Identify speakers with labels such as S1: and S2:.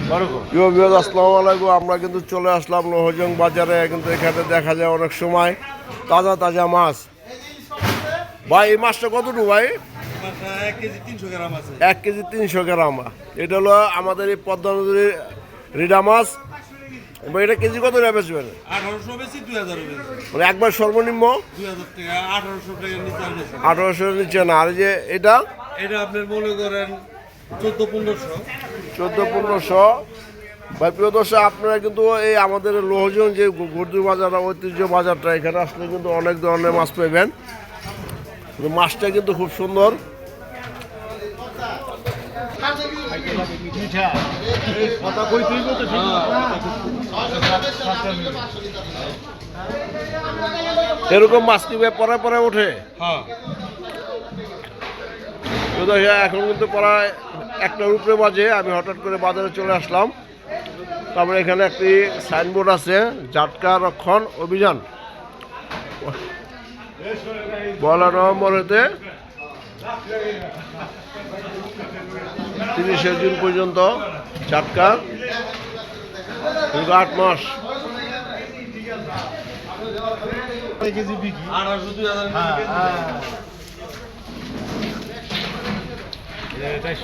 S1: আসসালামু আলাইকুম। আমরা কিন্তু চলে আসলাম লোহজং বাজারে। কিন্তু এখানে দেখা যায় অনেক সময় তাজা তাজা মাছ। ভাই এই মাছটা কতটুকু ভাই? 1 কেজি 300 গ্রাম। এটা হলো আমাদের এই পদ্মা নদীর রিডা মাছ। এবং এটা কেজি কত টাকা বেচবেন?
S2: 1800 বেশি 2000 বেশি।
S1: মানে একবার সর্বনিম্ন
S2: 2000 টাকা 1800 টাকার নিচে আর বেশি।
S1: 1800 নিচে না। আর এই যে এটা
S2: আপনার মনে করেন 14-1500।
S1: 14-1500। ভাই প্রিয় দর্শক, আপনারা কিন্তু এই আমাদের লোহজং যে গরদুর বাজার ঐতিহ্য বাজারটা, এখানে আসলে কিন্তু অনেক ধরনের মাছ পাবেন। মাছটা কিন্তু খুব সুন্দর। এরকম মাছ কি পরে পরে ওঠে?
S2: হ্যাঁ,
S1: এখন কিন্তু প্রায় 1টার উপরে বাজে। আমি হঠাৎ করে বাজারে চলে আসলাম। তারপরে এখানে একটি সাইনবোর্ড আছে, জাটকা রক্ষণ অভিযান। 1 নভেম্বর হতে 30শে জুন পর্যন্ত জাটকা, 8 মাস।
S2: 1800-2000
S3: এটাই